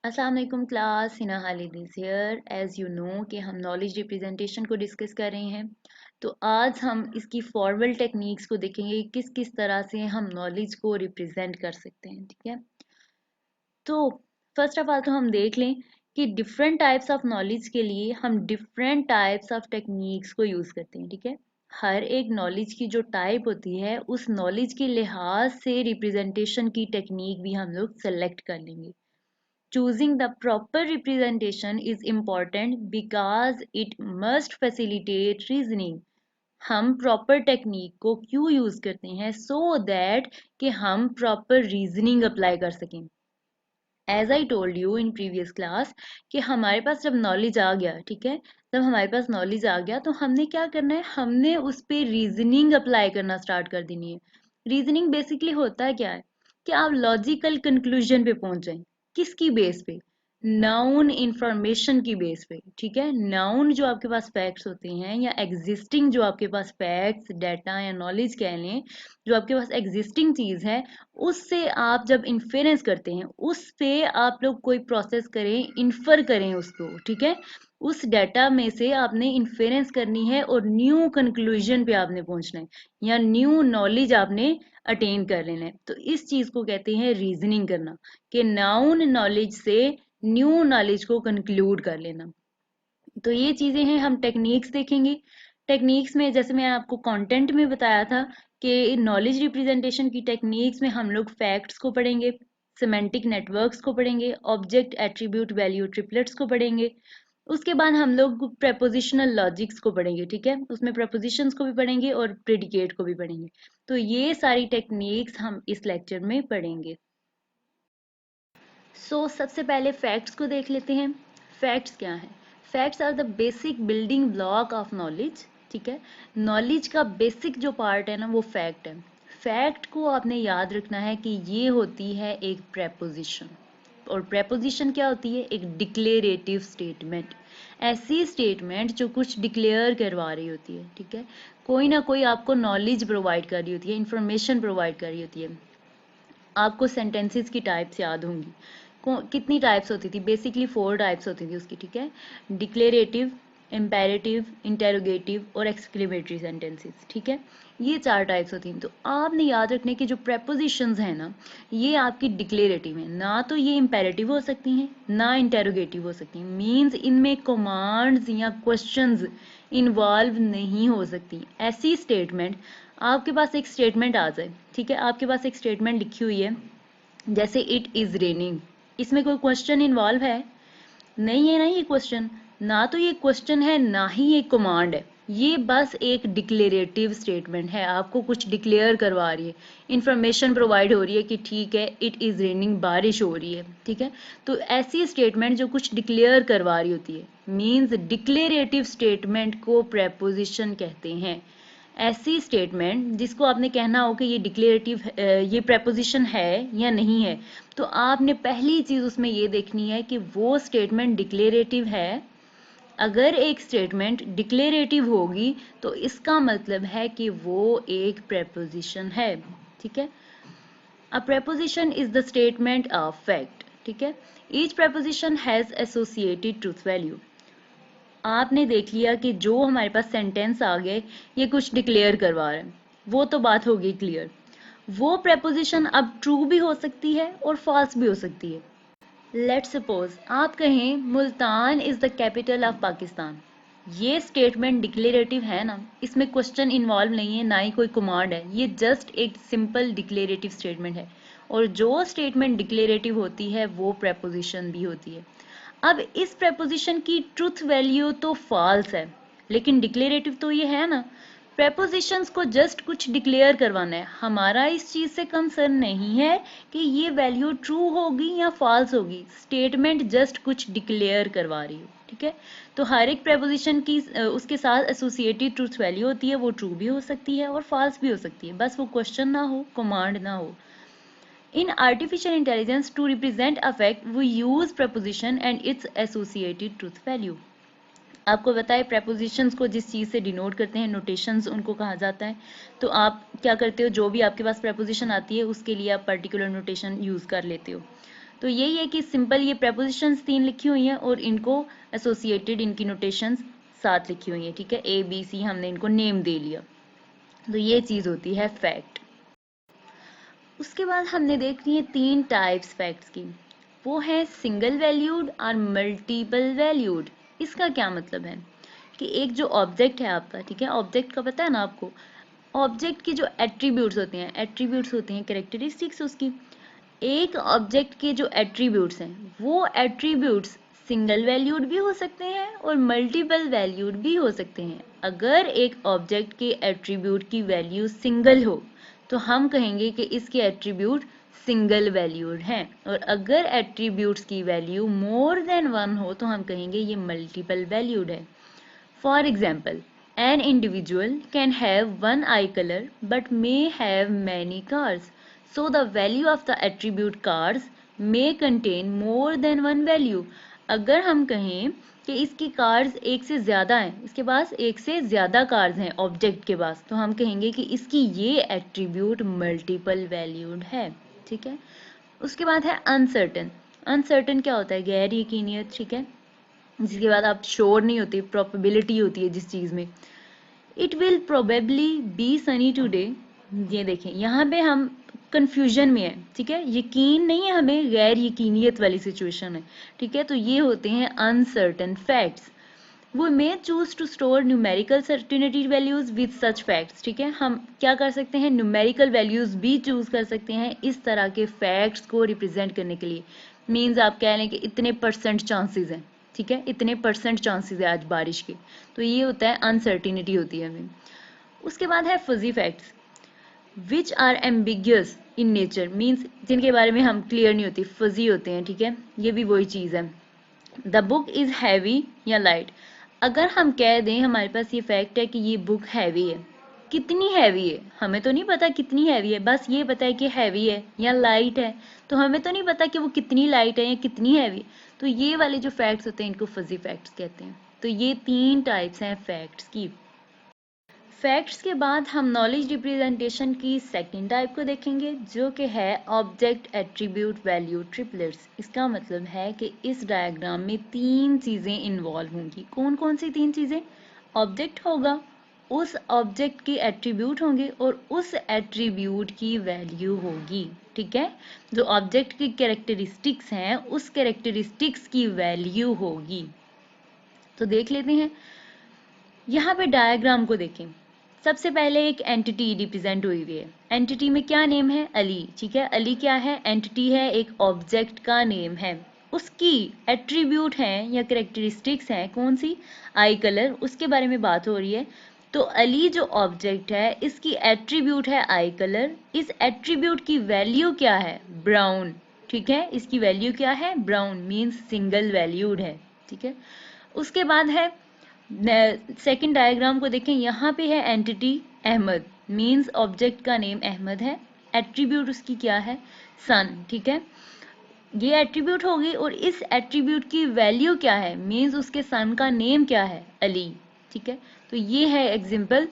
अस्सलाम वालेकुम class, Hina Khalid is here. As you know कि हम नॉलेज रिप्रेजेंटेशन को डिस्कस कर रहे हैं। तो आज हम इसकी फॉर्मल टेक्निक्स को देखेंगे, किस किस तरह से हम नॉलेज को रिप्रेजेंट कर सकते हैं। ठीक है, तो फर्स्ट ऑफ ऑल तो हम देख लें कि डिफरेंट टाइप्स ऑफ नॉलेज के लिए हम डिफरेंट टाइप्स ऑफ टेक्निक्स को यूज़ करते हैं। ठीक है, हर एक नॉलेज की जो टाइप होती है उस नॉलेज के लिहाज से रिप्रेजेंटेशन की टेक्निक भी हम लोग सेलेक्ट कर लेंगे। Choosing the proper representation is important because it must facilitate reasoning. हम प्रॉपर टेक्निक को क्यों यूज करते हैं? सो दैट कि हम प्रॉपर रीजनिंग अप्लाई कर सकें। As I told you in previous class कि हमारे पास जब नॉलेज आ गया, ठीक है, जब हमारे पास नॉलेज आ गया तो हमने क्या करना है, हमने उस पर रीजनिंग अप्लाई करना स्टार्ट कर देनी है। रीजनिंग बेसिकली होता है क्या है कि आप लॉजिकल कंक्लूजन पे पहुंच जाएं। किसकी बेस पे? नाउन इंफॉर्मेशन की बेस पे। ठीक है, नाउन जो आपके पास फैक्ट्स होते हैं या एग्जिस्टिंग जो आपके पास फैक्ट्स डाटा या नॉलेज कह लें, जो आपके पास एग्जिस्टिंग चीज है, उससे आप जब इन्फेरेंस करते हैं उस पे आप लोग कोई प्रोसेस करें, इन्फर करें उसको। ठीक है, उस डाटा में से आपने इन्फेरेंस करनी है और न्यू कंक्लूजन पे आपने पहुंचना है या न्यू नॉलेज आपने अटेन कर लेना है। तो इस चीज को कहते हैं रीजनिंग करना, कि नाउन नॉलेज से न्यू नॉलेज को कंक्लूड कर लेना। तो ये चीजें हैं, हम टेक्निक्स देखेंगे। टेक्निक्स में जैसे मैं आपको कंटेंट में बताया था कि नॉलेज रिप्रेजेंटेशन की टेक्निक्स में हम लोग फैक्ट्स को पढ़ेंगे, सिमेंटिक नेटवर्क्स को पढ़ेंगे, ऑब्जेक्ट एट्रीब्यूट वैल्यू ट्रिपलेट्स को पढ़ेंगे। उसके बाद हम लोग प्रेपोजिशनल लॉजिक्स को पढ़ेंगे। ठीक है, उसमें प्रेपोजिशंस को भी पढ़ेंगे और प्रेडिकेट को भी पढ़ेंगे। तो ये सारी टेक्निक्स हम इस लेक्चर में पढ़ेंगे। सबसे पहले फैक्ट्स को देख लेते हैं। फैक्ट्स क्या है? Facts are the basic building block of knowledge. ठीक है, नॉलेज का बेसिक जो पार्ट है ना वो फैक्ट है। फैक्ट को आपने याद रखना है कि ये होती है एक प्रेपोजिशन, और प्रेपोजिशन क्या होती है? एक डिक्लेरेटिव स्टेटमेंट। ऐसी स्टेटमेंट जो कुछ डिक्लेयर करवा रही होती है। ठीक है, कोई ना कोई आपको नॉलेज प्रोवाइड कर रही होती है, इंफॉर्मेशन प्रोवाइड कर रही होती है। आपको सेंटेंसेस की टाइप्स याद होंगी। कितनी टाइप्स होती थी? बेसिकली 4 टाइप्स होती थी उसकी। ठीक है, डिक्लेरेटिव, इम्पेरेटिव, इंटेरोगेटिव और एक्सक्लेमेटरी सेंटेंसेस। ठीक है, ये 4 टाइप्स होती हैं। तो आपने याद रखने की जो प्रेपोजिशंस हैं ना, ये आपकी डिक्लेरेटिव हैं। ना तो ये इम्पेरेटिव हो सकती हैं, ना इंटेरोगेटिव हो सकती हैं। मीन्स इनमें कमांड्स या क्वेश्चंस इन्वॉल्व नहीं हो सकती। ऐसी स्टेटमेंट, आपके पास एक स्टेटमेंट आ जाए, ठीक है, आपके पास एक स्टेटमेंट लिखी हुई है जैसे इट इज रेनिंग, इसमें कोई क्वेश्चन इन्वॉल्व है? नहीं है ना ये क्वेश्चन। ना तो ये क्वेश्चन है, ना ही ये कमांड है। ये बस एक डिक्लेरेटिव स्टेटमेंट है, आपको कुछ डिक्लेयर करवा रही है, इंफॉर्मेशन प्रोवाइड हो रही है कि ठीक है इट इज रेनिंग, बारिश हो रही है। ठीक है, तो ऐसी स्टेटमेंट जो कुछ डिक्लेयर करवा रही होती है, मीन्स डिक्लेरेटिव स्टेटमेंट को प्रेपोजिशन कहते हैं। ऐसी स्टेटमेंट जिसको आपने कहना हो कि ये डिक्लेरेटिव, ये प्रेपोजिशन है या नहीं है, तो आपने पहली चीज उसमें ये देखनी है कि वो स्टेटमेंट डिक्लेरेटिव है। अगर एक स्टेटमेंट डिक्लेरेटिव होगी तो इसका मतलब है कि वो एक प्रेपोजिशन है। ठीक है, a proposition is the statement of fact. ठीक है, each proposition has associated truth value. आपने देख लिया कि जो हमारे पास सेंटेंस आ गए ये कुछ डिक्लेयर करवा रहे हैं, वो तो बात हो गई क्लियर। वो प्रेपोजिशन अब ट्रू भी हो सकती है और फॉल्स भी हो सकती है। लेट्स सपोज आप कहें Multan is the capital of Pakistan. ये स्टेटमेंट डिक्लेरेटिव है ना, इसमें क्वेश्चन इन्वॉल्व नहीं है, ना ही कोई कमांड है, ये जस्ट एक सिंपल डिक्लेरेटिव स्टेटमेंट है। और जो स्टेटमेंट डिक्लेरेटिव होती है वो प्रेपोजिशन भी होती है। अब इस प्रेपोजिशन की ट्रुथ वैल्यू तो फॉल्स है, लेकिन डिक्लेरेटिव तो ये है ना। प्रेपोजिशंस को जस्ट कुछ डिक्लेयर करवाना है, हमारा इस चीज से कंसर्न नहीं है कि ये वैल्यू ट्रू होगी या फॉल्स होगी, स्टेटमेंट जस्ट कुछ डिक्लेयर करवा रही है। ठीक है, तो हर एक प्रेपोजिशन की उसके साथ एसोसिएटेड ट्रूथ वैल्यू होती है, वो ट्रू भी हो सकती है और फॉल्स भी हो सकती है, बस वो क्वेश्चन ना हो, कमांड ना हो। In artificial intelligence, to represent a fact, we use preposition and its associated truth value. आपको बताए prepositions को जिस चीज़ से डिनोट करते हैं, नोटेशंस उनको कहा जाता है। तो आप क्या करते हो, जो भी आपके पास preposition आती है उसके लिए आप पर्टिकुलर नोटेशन यूज़ कर लेते हो। तो यही है कि सिंपल ये प्रेपोजिशंस 3 लिखी हुई हैं और इनको एसोसिएटेड इनकी नोटेशंस साथ लिखी हुई हैं, ठीक है, ए बी सी हमने इनको नेम दे लिया। तो ये चीज़ होती है फैक्ट। उसके बाद हमने देखनी है 3 टाइप्स फैक्ट्स की, वो है सिंगल वैल्यूड और मल्टीपल वैल्यूड। इसका क्या मतलब है कि एक जो ऑब्जेक्ट है आपका, ठीक है, ऑब्जेक्ट का पता है ना आपको, ऑब्जेक्ट की जो एट्रीब्यूट्स होते हैं कैरेक्टरिस्टिक्स उसकी, एक ऑब्जेक्ट के जो एट्रीब्यूट्स हैं वो एट्रीब्यूट्स सिंगल वैल्यूड भी हो सकते हैं और मल्टीपल वैल्यूड भी हो सकते हैं। अगर एक ऑब्जेक्ट के एट्रीब्यूट की वैल्यू सिंगल हो तो हम कहेंगे कि इसके एट्रीब्यूट सिंगल वैल्यूड हैं, और अगर एट्रीब्यूट्स की वैल्यू मोर देन 1 हो तो हम कहेंगे ये मल्टीपल वैल्यूड है। For example, an individual can have one eye color but may have many cars. So the value of the attribute cars may contain more than one value. अगर हम कहें कि इसकी कार्स एक से ज़्यादा हैं, इसके पास एक से ज़्यादा कार्स हैं ऑब्जेक्ट के पास, तो हम कहेंगे कि इसकी ये एट्रीब्यूट मल्टीपल वैल्यूड है, ठीक है। उसके बाद है अनसर्टन। अनसर्टन क्या होता है? गैर यकीनियत, ठीक है, जिसके बाद आप श्योर नहीं होती, प्रोबेबिलिटी होती है जिस चीज़ में। It will probably be Sunny today. ये देखें यहाँ पे हम कंफ्यूजन में है, ठीक है, यकीन नहीं है हमें, गैर यकीनियत वाली सिचुएशन है, ठीक है। तो ये होते हैं अनसर्टन फैक्ट्स। वो may choose to store numerical certainty values with such facts, ठीक है, हम क्या कर सकते हैं, न्यूमेरिकल वैल्यूज भी चूज कर सकते हैं इस तरह के फैक्ट्स को रिप्रेजेंट करने के लिए। मीन्स आप कह लें कि इतने परसेंट चांसेस हैं, ठीक है, इतने परसेंट चांसेस है आज बारिश के, तो ये होता है अनसर्टिनिटी होती है हमें। उसके बाद है fuzzy facts which are ambiguous in nature, means जिनके बारे में हम क्लियर नहीं होती, फजी होते हैं, ठीक है, ये भी वही चीज़ है। द बुक इज़ हैवी या लाइट। अगर हम कह दें हमारे पास ये फैक्ट है कि ये बुक हैवी है, कितनी हैवी है हमें तो नहीं पता कितनी हैवी है, बस ये पता है कि हैवी है या लाइट है, तो हमें तो नहीं पता कि वो कितनी लाइट है या कितनी हैवी। तो ये वाले जो फैक्ट्स होते हैं इनको फजी फैक्ट्स कहते हैं। तो ये 3 टाइप्स हैं फैक्ट्स की। फैक्ट्स के बाद हम नॉलेज रिप्रेजेंटेशन की सेकंड टाइप को देखेंगे, जो कि है ऑब्जेक्ट एट्रीब्यूट वैल्यू ट्रिपलेट्स। इसका मतलब है कि इस डायग्राम में 3 चीज़ें इन्वॉल्व होंगी। कौन कौन सी 3 चीज़ें? ऑब्जेक्ट होगा, उस ऑब्जेक्ट के एट्रीब्यूट होंगे और उस एट्रीब्यूट की वैल्यू होगी, ठीक है। जो ऑब्जेक्ट की कैरेक्टरिस्टिक्स हैं उस कैरेक्टरिस्टिक्स की वैल्यू होगी। तो देख लेते हैं, यहाँ पे डायग्राम को देखें। सबसे पहले एक एंटिटी रिप्रेजेंट हुई हुई है। एंटिटी में क्या नेम है? अली, ठीक है। अली क्या है? एंटिटी है, एक ऑब्जेक्ट का नेम है। उसकी एट्रीब्यूट है या कैरेक्टरिस्टिक्स हैं कौन सी? आई कलर, उसके बारे में बात हो रही है। तो अली जो ऑब्जेक्ट है इसकी एट्रीब्यूट है आई कलर। इस एट्रीब्यूट की वैल्यू क्या है? ब्राउन, ठीक है। इसकी वैल्यू क्या है? ब्राउन, मीन्स सिंगल वैल्यूड है, ठीक है। उसके बाद है सेकंड डायग्राम को देखें, यहाँ पे है एंटिटी अहमद, मीन्स ऑब्जेक्ट का नेम अहमद है, एट्रीब्यूट उसकी क्या है? सन, ठीक है। ये एट्रीब्यूट होगी और इस एट्रीब्यूट की वैल्यू क्या है? मीन्स उसके सन का नेम क्या है? अली, ठीक है। तो ये है एग्जाम्पल।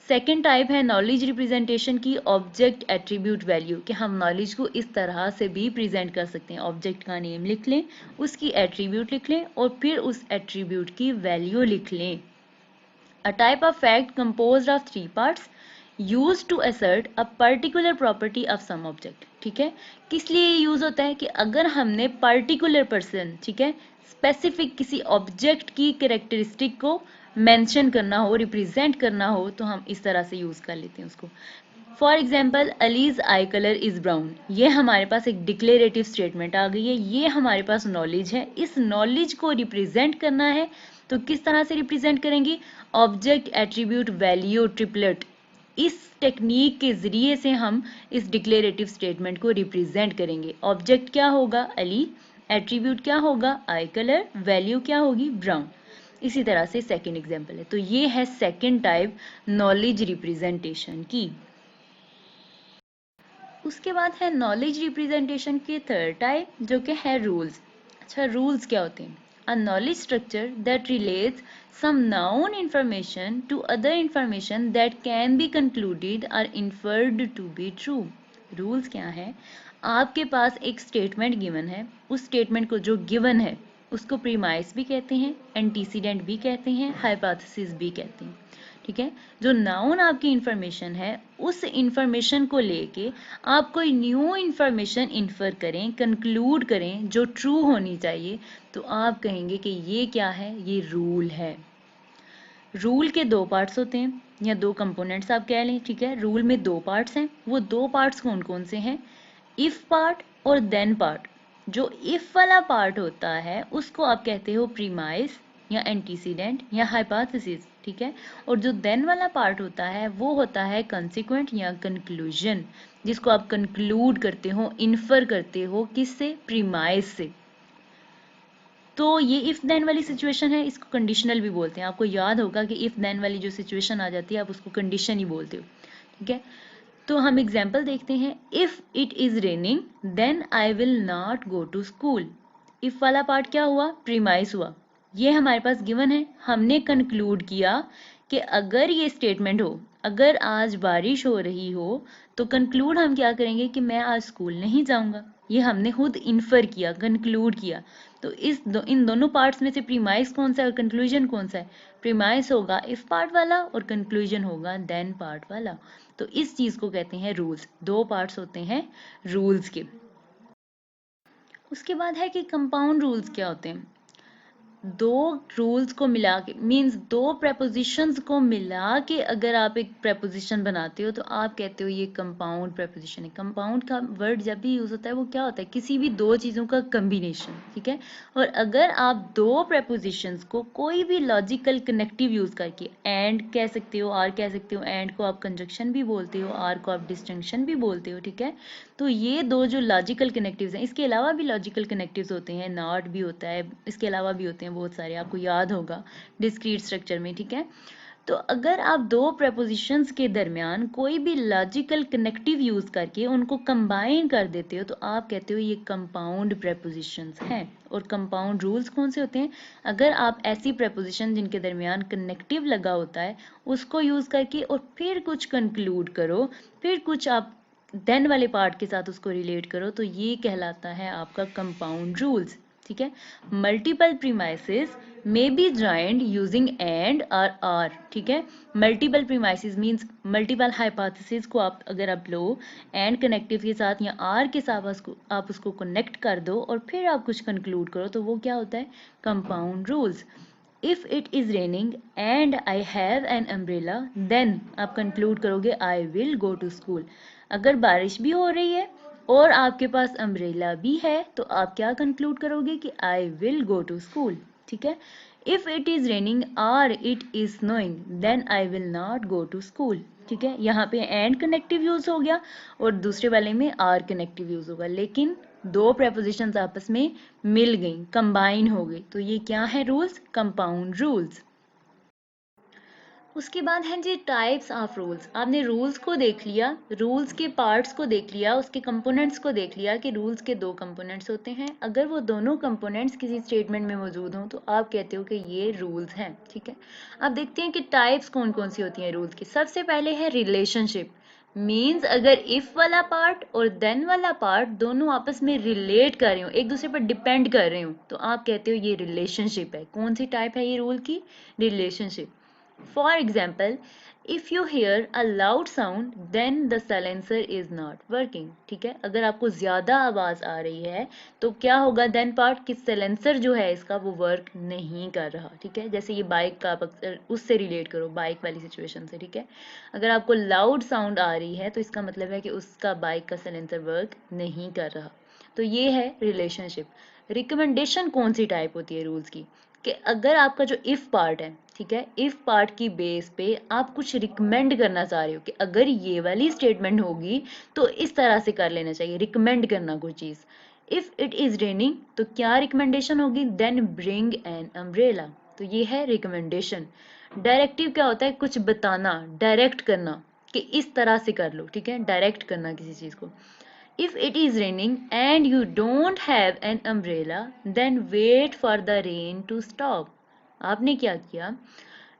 सेकेंड टाइप है नॉलेज रिप्रेजेंटेशन की, ऑब्जेक्ट एट्रीब्यूट वैल्यू, कि हम नॉलेज को इस तरह से भी प्रेजेंट कर सकते हैं। ऑब्जेक्ट का नेम लिख लें, उसकी एट्रीब्यूट लिख लें और फिर उस एट्रीब्यूट की वैल्यू लिख लें। A type of fact composed of 3 parts use to assert a particular property of some object, ठीक है। किस लिए यूज होता है? कि अगर हमने पर्टिकुलर पर्सन, ठीक है, स्पेसिफिक किसी ऑब्जेक्ट की कैरेक्टरिस्टिक को मेंशन करना हो, रिप्रेजेंट करना हो, तो हम इस तरह से यूज कर लेते हैं उसको। For example, allies I colour is brown, ये हमारे पास एक डिक्लेरेटिव स्टेटमेंट आ गई है, ये हमारे पास नॉलेज है। इस नॉलेज को रिप्रेजेंट करना है तो किस तरह से रिप्रेजेंट करेंगे? ऑब्जेक्ट एट्रीब्यूट वैल्यू ट्रिपलेट, इस टेक्निक के जरिए से हम इस डिक्लेरेटिव स्टेटमेंट को रिप्रेजेंट करेंगे। ऑब्जेक्ट क्या होगा? अली, एट्रीब्यूट क्या होगा? आई कलर, वैल्यू क्या होगी? ब्राउन। इसी तरह से सेकंड एग्जांपल है। तो ये है सेकंड टाइप नॉलेज रिप्रेजेंटेशन की। उसके बाद है नॉलेज रिप्रेजेंटेशन की थर्ड टाइप, जो कि है रूल्स। अच्छा, रूल्स क्या होते हैं? A knowledge structure that relates some known information to other information that can be concluded or inferred to be true. Rules क्या है? आपके पास एक स्टेटमेंट गिवन है, उस स्टेटमेंट को जो गिवन है उसको प्रीमाइस भी कहते हैं, एंटीसीडेंट भी कहते हैं, हाइपोथेसिस भी कहते हैं, ठीक है। जो नाउन आपकी इंफॉर्मेशन है, उस इंफॉर्मेशन को लेके आप कोई न्यू इंफॉर्मेशन इन्फर करें, कंक्लूड करें जो ट्रू होनी चाहिए, तो आप कहेंगे कि ये क्या है, ये रूल है। रूल के दो पार्ट्स होते हैं या दो कंपोनेंट्स आप कह लें, ठीक है। रूल में दो पार्ट्स हैं, वो दो पार्ट्स कौन कौन से हैं, इफ पार्ट और देन पार्ट। जो इफ वाला पार्ट होता है उसको आप कहते हो प्रीमाइस या एंटीसीडेंट या हाइपोथेसिस, ठीक है। और जो देन वाला पार्ट होता है वो होता है कंसीक्वेंट या कंक्लूजन, जिसको आप कंक्लूड करते हो, इन्फर करते हो, किससे, प्रीमाइस से। तो ये इफ देन वाली सिचुएशन है, इसको कंडीशनल भी बोलते हैं। आपको याद होगा कि इफ देन वाली जो सिचुएशन आ जाती है आप उसको कंडीशन ही बोलते हो, ठीक है। तो हम एग्जाम्पल देखते हैं। If it is raining then I will not go to school. If वाला पार्ट क्या हुआ, प्रीमाइस हुआ, ये हमारे पास गिवन है। हमने कंक्लूड किया कि अगर ये स्टेटमेंट हो, अगर आज बारिश हो रही हो, तो कंक्लूड हम क्या करेंगे कि मैं आज स्कूल नहीं जाऊंगा। ये हमने खुद इन्फर किया, कंक्लूड किया। तो इन दोनों पार्ट्स में से प्रीमाइस कौन सा है और कंक्लूजन कौन सा है, प्रीमाइस होगा इफ पार्ट वाला और कंक्लूजन होगा देन पार्ट वाला। तो इस चीज को कहते हैं रूल्स। दो पार्ट्स होते हैं रूल्स के। उसके बाद है कि कंपाउंड रूल्स क्या होते हैं। दो रूल्स को मिला के, मीन्स दो प्रेपोजिशंस को मिला के अगर आप एक प्रेपोजिशन बनाते हो तो आप कहते हो ये कंपाउंड प्रेपोजिशन है। कंपाउंड का वर्ड जब भी यूज होता है वो क्या होता है, किसी भी दो चीजों का कम्बिनेशन, ठीक है। और अगर आप दो प्रेपोजिशंस को कोई भी लॉजिकल कनेक्टिव यूज करके, एंड कह सकते हो, आर कह सकते हो, एंड को आप कंजक्शन भी बोलते हो, आर को आप डिस्टिंक्शन भी बोलते हो, ठीक है। तो ये दो जो लॉजिकल कनेक्टिव्स हैं, इसके अलावा भी लॉजिकल कनेक्टिव्स होते हैं, नॉट भी होता है, इसके अलावा भी होते हैं बहुत सारे, आपको याद होगा डिस्क्रीट स्ट्रक्चर में, ठीक है। तो अगर आप दो प्रेपोजिशंस के दरमियान कोई भी लॉजिकल कनेक्टिव यूज करके उनको कंबाइन कर देते हो तो आप कहते हो ये कंपाउंड प्रेपोजिशंस हैं। और कंपाउंड रूल्स कौन से होते हैं, अगर आप ऐसी प्रेपोजिशन जिनके दरमियान कनेक्टिव लगा होता है उसको यूज करके और फिर कुछ कंक्लूड करो, फिर कुछ आप देन वाले पार्ट के साथ उसको रिलेट करो, तो ये कहलाता है आपका कंपाउंड रूल्स, ठीक है। Multiple premises may be joined using and और आर, ठीक है। Multiple premises means multiple hypothesis को अगर आप लो एंड कनेक्टिव के साथ या आर के साथ आप उसको कनेक्ट कर दो और फिर आप कुछ कंक्लूड करो, तो वो क्या होता है, compound rules. If it is raining and I have an umbrella then आप कंक्लूड करोगे I will go to school. अगर बारिश भी हो रही है और आपके पास अम्ब्रेला भी है तो आप क्या कंक्लूड करोगे कि I will go to school, ठीक है। इफ इट इज रेनिंग और it is snowing then I will not go to school, ठीक है। यहाँ पे एंड कनेक्टिव यूज हो गया और दूसरे वाले में आर कनेक्टिव यूज होगा, लेकिन दो प्रेपोजिशंस आपस में मिल गई, कंबाइन हो गई, तो ये क्या है, रूल्स, कंपाउंड रूल्स। उसके बाद हैं जी टाइप्स ऑफ रूल्स। आपने रूल्स को देख लिया, रूल्स के पार्ट्स को देख लिया, उसके कंपोनेंट्स को देख लिया कि रूल्स के दो कंपोनेंट्स होते हैं। अगर वो दोनों कंपोनेंट्स किसी स्टेटमेंट में मौजूद हों तो आप कहते हो कि ये रूल्स हैं, ठीक है। अब देखते हैं कि टाइप्स कौन कौन सी होती हैं रूल्स की। सबसे पहले है रिलेशनशिप, मीन्स अगर इफ वाला पार्ट और देन वाला पार्ट दोनों आपस में रिलेट कर रहे हो, एक दूसरे पर डिपेंड कर रहे हो, तो आप कहते हो ये रिलेशनशिप है। कौन सी टाइप है ये रूल की, relationship. For example, if you hear a loud sound, then the silencer is not working, ठीक है। अगर आपको ज्यादा आवाज आ रही है तो क्या होगा देन पार्ट, कि silencer जो है इसका वो वर्क नहीं कर रहा, ठीक है। जैसे ये बाइक का, आप उससे रिलेट करो, बाइक वाली सिचुएशन से, ठीक है। अगर आपको लाउड साउंड आ रही है तो इसका मतलब है कि उसका बाइक का silencer वर्क नहीं कर रहा। तो ये है रिलेशनशिप। रिकमेंडेशन कौन सी टाइप होती है रूल्स की, कि अगर आपका जो इफ पार्ट है, ठीक है, इफ पार्ट की बेस पे आप कुछ रिकमेंड करना चाह रहे हो कि अगर ये वाली स्टेटमेंट होगी तो इस तरह से कर लेना चाहिए, रिकमेंड करना कोई चीज। इफ इट इज रेनिंग तो क्या रिकमेंडेशन होगी, देन ब्रिंग एन अम्ब्रेला, तो ये है रिकमेंडेशन। डायरेक्टिव क्या होता है, कुछ बताना, डायरेक्ट करना कि इस तरह से कर लो, ठीक है, डायरेक्ट करना किसी चीज को। If it is raining and you don't have an umbrella, then wait for the rain to stop. आपने क्या किया,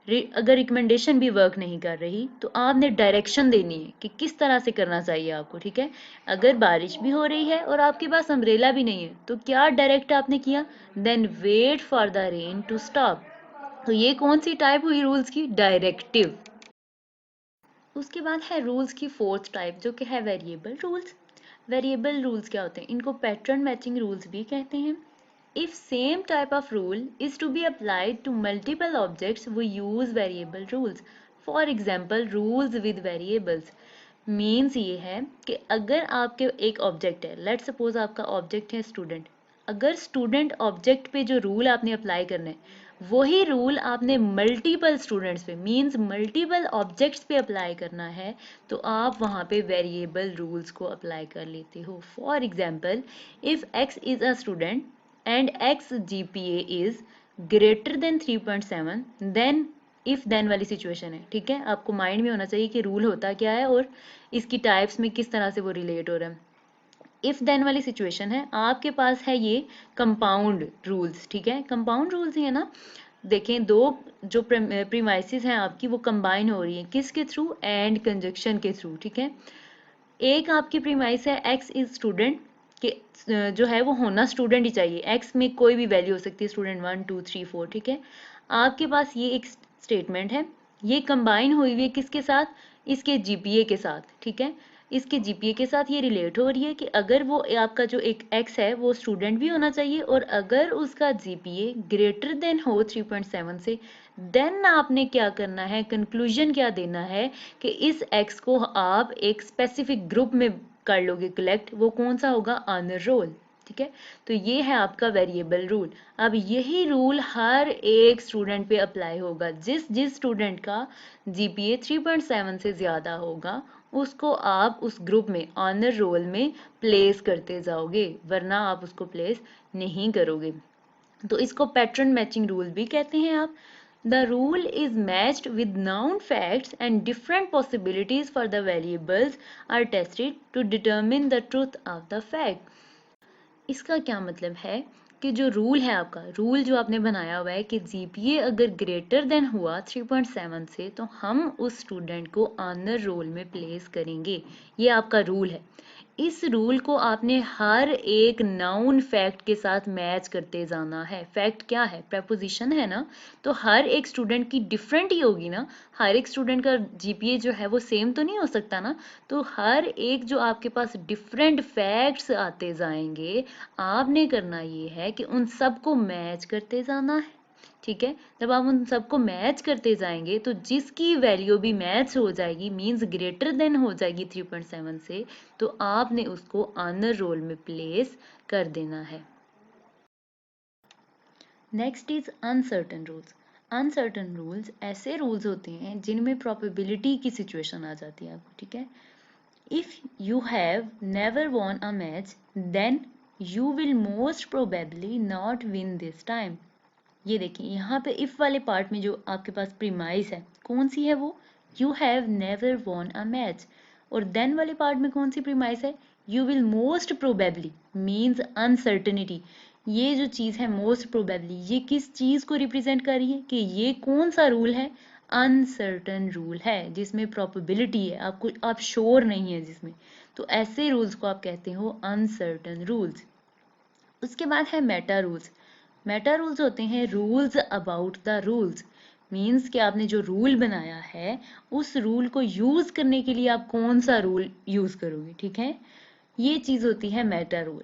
अगर रिकमेंडेशन भी वर्क नहीं कर रही तो आपने डायरेक्शन देनी है कि किस तरह से करना चाहिए आपको, ठीक है। अगर बारिश भी हो रही है और आपके पास अम्ब्रेला भी नहीं है तो क्या डायरेक्ट आपने किया, then wait for the rain to stop. तो ये कौन सी टाइप हुई रूल्स की, डायरेक्टिव। उसके बाद है रूल्स की फोर्थ टाइप जो कि है वेरिएबल रूल्स। वेरिएबल रूल्स क्या होते हैं, इनको पैटर्न मैचिंग रूल्स भी कहते हैं। If same type of rule is to be applied to multiple objects, we use variable rules. For example, rules with variables means ये है कि अगर आपके एक ऑब्जेक्ट है, लेट सपोज आपका ऑब्जेक्ट है स्टूडेंट, अगर स्टूडेंट ऑब्जेक्ट पे जो रूल आपने अप्लाई करना है वही रूल आपने मल्टीपल स्टूडेंट्स पे मींस मल्टीपल ऑब्जेक्ट्स पे अप्लाई करना है तो आप वहाँ पे वेरिएबल रूल्स को अप्लाई कर लेते हो। For example, if x is a student and x GPA is greater than 3.7 then if then वाली सिचुएशन है, ठीक है। आपको माइंड में होना चाहिए कि रूल होता क्या है और इसकी टाइप्स में किस तरह से वो रिलेट हो रहा है। इफ देन वाली सिचुएशन है, आपके पास है ये कंपाउंड रूल्स, ठीक है। कंपाउंड रूल्स है ना, देखें दो जो प्रीमाइसिस हैं आपकी वो कंबाइन हो रही है किसके थ्रू, एंड कंजक्शन के थ्रू, ठीक है। एक आपकी प्रीमाइस है x इज स्टूडेंट के जो है वो होना स्टूडेंट ही चाहिए, x में कोई भी वैल्यू हो सकती है, स्टूडेंट 1 2 3 4, ठीक है। आपके पास ये एक स्टेटमेंट है, ये कंबाइन हुई हुई है किसके साथ, इसके जीपीए के साथ, ठीक है। इसके जीपीए के साथ ये रिलेट हो रही है कि अगर वो आपका जो एक x है वो स्टूडेंट भी होना चाहिए और अगर उसका जीपीए ग्रेटर देन हो 3.7 से, देन आपने क्या करना है, कंक्लूजन क्या देना है कि इस x को आप एक स्पेसिफिक ग्रुप में कर लोगे कलेक्ट, वो कौन सा होगा, ऑनर रोल, ठीक है। तो ये है आपका वेरिएबल रूल। अब यही रूल हर एक स्टूडेंट पे अप्लाई होगा, जिस जिस स्टूडेंट का जीपीए 3.7 से ज्यादा होगा उसको आप उस ग्रुप में ऑनर रोल में प्लेस करते जाओगे, वरना आप उसको प्लेस नहीं करोगे। तो इसको पैटर्न मैचिंग रूल भी कहते हैं आप। The rule is matched with known facts and different possibilities for the variables are tested to determine the truth of the fact. इसका क्या मतलब है कि जो रूल है आपका, रूल जो आपने बनाया हुआ है कि जीपीए अगर ग्रेटर देन हुआ 3.7 से तो हम उस स्टूडेंट को ऑनर रोल में प्लेस करेंगे, ये आपका रूल है। इस रूल को आपने हर एक नाउन फैक्ट के साथ मैच करते जाना है। फैक्ट क्या है, प्रेपोजिशन है ना, तो हर एक स्टूडेंट की डिफरेंट ही होगी ना, हर एक स्टूडेंट का जीपीए जो है वो सेम तो नहीं हो सकता ना, तो हर एक जो आपके पास डिफरेंट फैक्ट्स आते जाएंगे, आपने करना ये है कि उन सबको मैच करते जाना है, ठीक है। जब आप उन सबको मैच करते जाएंगे तो जिसकी वैल्यू भी मैच हो जाएगी मींस ग्रेटर देन हो जाएगी 3.7 से, तो आपने उसको ऑनर रोल में प्लेस कर देना है। Next is uncertain rules. Uncertain rules ऐसे रूल्स होते हैं जिनमें प्रोबेबिलिटी की सिचुएशन आ जाती है आपको, ठीक है। If you have never won a match then you will most probably not win this time. ये देखिए यहाँ पे इफ वाले पार्ट में जो आपके पास प्रीमाइस है कौन सी है, वो you have never won a match, और देन वाले पार्ट में कौन सी प्रीमाइस है, you will most probably means uncertainty. ये जो चीज है मोस्ट प्रोबेबली, ये किस चीज को रिप्रेजेंट कर रही है कि ये कौन सा रूल है, अनसर्टन रूल है जिसमें प्रोबेबिलिटी है, आपको आप श्योर नहीं है जिसमें, तो ऐसे रूल्स को आप कहते हो अनसर्टन रूल्स। उसके बाद है मेटा रूल्स। मेटा रूल्स होते हैं rules about the rules, means कि आपने जो रूल बनाया है उस रूल को यूज करने के लिए आप कौन सा रूल यूज करोगे, ठीक है। ये चीज होती है meta rule,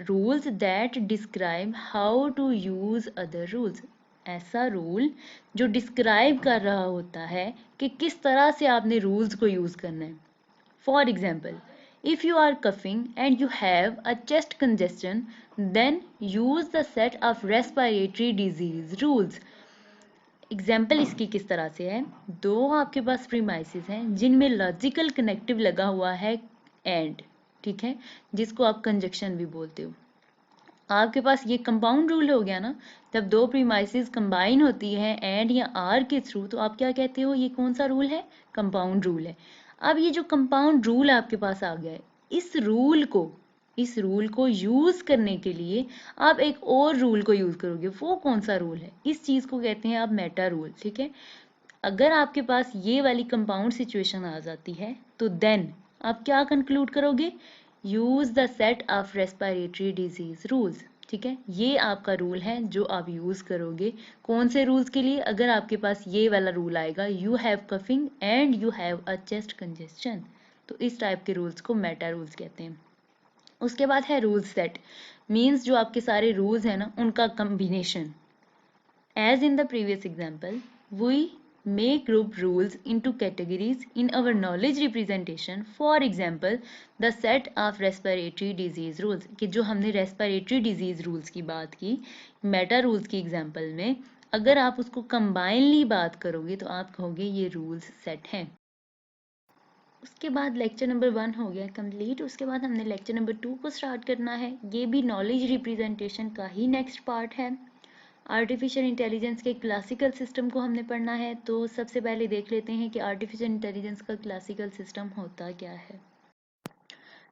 rules that describe how to use other rules. ऐसा रूल जो डिस्क्राइब कर रहा होता है कि किस तरह से आपने रूल्स को यूज करना है। For example, if you are coughing and you have a chest congestion, then use the set of respiratory disease rules. Example इसकी किस तरह से है, दो आपके पास प्रीमाइसिस हैं जिनमें लॉजिकल कनेक्टिव लगा हुआ है एंड, ठीक है, जिसको आप कंजक्शन भी बोलते हो। आपके पास ये कंपाउंड रूल हो गया ना, जब दो प्रीमाइसिस कंबाइन होती है एंड या आर के थ्रू तो आप क्या कहते हो, ये कौन सा रूल है, कंपाउंड रूल है। अब ये जो कंपाउंड रूल आपके पास आ गया है, इस रूल को इस रूल को यूज करने के लिए आप एक और रूल को यूज करोगे। वो कौन सा रूल है? इस चीज को कहते हैं आप मेटा रूल, ठीक है। अगर आपके पास ये वाली कंपाउंड सिचुएशन आ जाती है तो देन आप क्या कंक्लूड करोगे? Use the set of respiratory disease rules, ठीक है। ये आपका रूल है जो आप यूज करोगे। कौन से रूल्स के लिए? अगर आपके पास ये वाला रूल आएगा, you have coughing and you have a chest congestion, तो इस टाइप के रूल्स को मेटा रूल्स कहते हैं। उसके बाद है रूल सेट, मीन्स जो आपके सारे रूल्स हैं ना उनका combination. As in the previous example, we make group rules into categories in our knowledge representation. For example, the set of respiratory disease rules, कि जो हमने respiratory disease rules की बात की मेटा रूल्स की एग्जाम्पल में, अगर आप उसको कंबाइनली बात करोगे तो आप कहोगे ये रूल्स सेट हैं। उसके बाद लेक्चर नंबर 1 हो गया कंप्लीट। उसके बाद हमने लेक्चर नंबर 2 को स्टार्ट करना है। ये भी नॉलेज रिप्रेजेंटेशन का ही नेक्स्ट पार्ट है। आर्टिफिशियल इंटेलिजेंस के क्लासिकल सिस्टम को हमने पढ़ना है। तो सबसे पहले देख लेते हैं कि आर्टिफिशियल इंटेलिजेंस का क्लासिकल सिस्टम होता क्या है।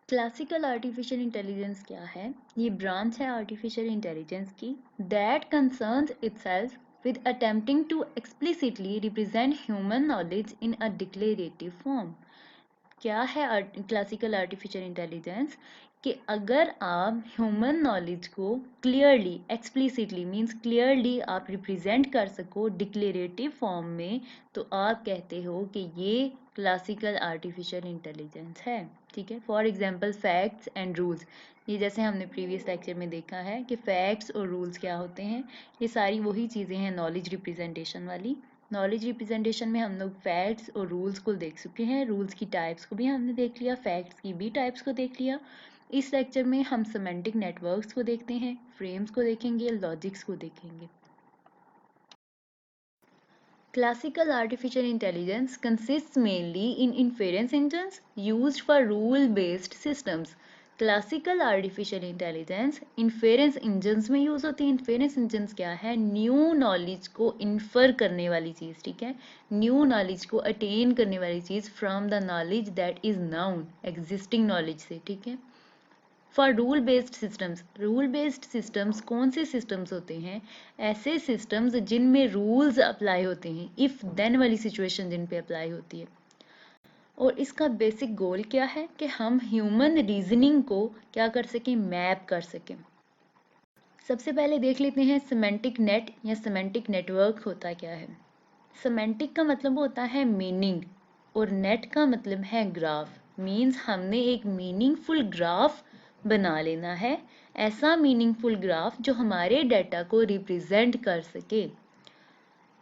क्लासिकल आर्टिफिशियल इंटेलिजेंस क्या है? ये ब्रांच है आर्टिफिशियल इंटेलिजेंस की that concerns itself with attempting to explicitly represent human knowledge in a declarative form. क्या है क्लासिकल आर्टिफिशियल इंटेलिजेंस? कि अगर आप ह्यूमन नॉलेज को क्लियरली, एक्सप्लिसिटली मीन्स क्लियरली आप रिप्रेजेंट कर सको डिक्लेरेटिव फॉर्म में, तो आप कहते हो कि ये क्लासिकल आर्टिफिशियल इंटेलिजेंस है, ठीक है। For example facts and rules, ये जैसे हमने प्रीवियस लेक्चर में देखा है कि फैक्ट्स और रूल्स क्या होते हैं। ये सारी वही चीज़ें हैं नॉलेज रिप्रेजेंटेशन वाली। नॉलेज रिप्रेजेंटेशन में हम लोग फैक्ट्स और रूल्स को देख चुके हैं। रूल्स की टाइप्स को भी हमने देख लिया, फैक्ट्स की भी टाइप्स को देख लिया। इस लेक्चर में हम सेमेंटिक नेटवर्क्स को देखते हैं, फ्रेम्स को देखेंगे, लॉजिक्स को देखेंगे। Classical artificial intelligence consists mainly in inference engines used for rule-based systems. Classical artificial intelligence inference engines में यूज होती है। इन्फेरेंस इंजन्स क्या है? न्यू नॉलेज को इन्फर करने वाली चीज, ठीक है। न्यू नॉलेज को अटेन करने वाली चीज from the knowledge that is noun, existing knowledge से, ठीक है। For rule based systems, rule based systems कौन से सिस्टम्स होते हैं? ऐसे सिस्टम्स जिनमें रूल्स अप्लाई होते हैं, इफ देन वाली सिचुएशन जिन पे अप्लाई होती है। और इसका बेसिक गोल क्या है? कि हम ह्यूमन रीजनिंग को क्या कर सकें? मैप कर सकें। सबसे पहले देख लेते हैं सेमेंटिक नेट या सेमेंटिक नेटवर्क होता क्या है। सेमेंटिक का मतलब होता है मीनिंग और नेट का मतलब है ग्राफ। मीन्स हमने एक मीनिंगफुल ग्राफ बना लेना है, ऐसा मीनिंगफुल ग्राफ जो हमारे डाटा को रिप्रेजेंट कर सके।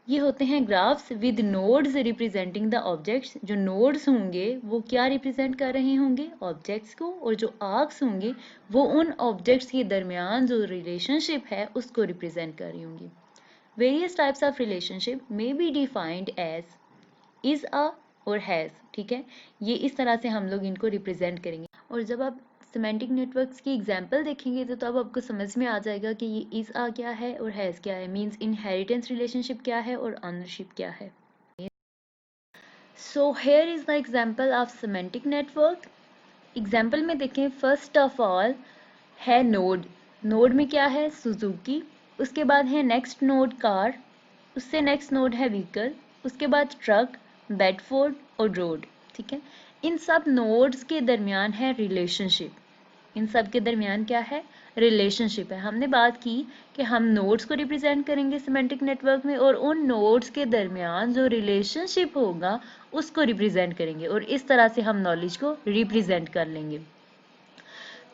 ये होते हैं graphs with nodes representing the objects. जो नोड्स होंगे वो क्या रिप्रेजेंट कर रहे होंगे? ऑब्जेक्ट्स को, और जो आर्क्स होंगे वो उन ऑब्जेक्ट्स के दरमियान जो रिलेशनशिप है उसको रिप्रेजेंट कर रही होंगी। Various types of relationship may be defined as is a और हैज, ठीक है। ये इस तरह से हम लोग इनको रिप्रेजेंट करेंगे। और जब आप सेमेंटिक नेटवर्क्स की एग्जाम्पल देखेंगे तो तब आपको समझ में आ जाएगा कि ये इज आ क्या है और हैज क्या है। मीन्स इनहेरिटेंस रिलेशनशिप क्या है और ऑनरशिप क्या है। So here is the example of semantic network. Example में देखें, फर्स्ट ऑफ ऑल है नोड। नोड में क्या है? सुजुकी। उसके बाद है नेक्स्ट नोड कार, उससे नेक्स्ट नोड है व्हीकल, उसके बाद ट्रक, बेडफोर्ड और रोड, ठीक है। इन सब नोड्स के दरमियान है रिलेशनशिप। इन सब के दरमियान क्या है? रिलेशनशिप है। हमने बात की कि हम नोड्स को रिप्रेजेंट करेंगे सिमेंटिक नेटवर्क में और उन नोड्स के दरमियान जो रिलेशनशिप होगा उसको रिप्रेजेंट करेंगे, और इस तरह से हम नॉलेज को रिप्रेजेंट कर लेंगे।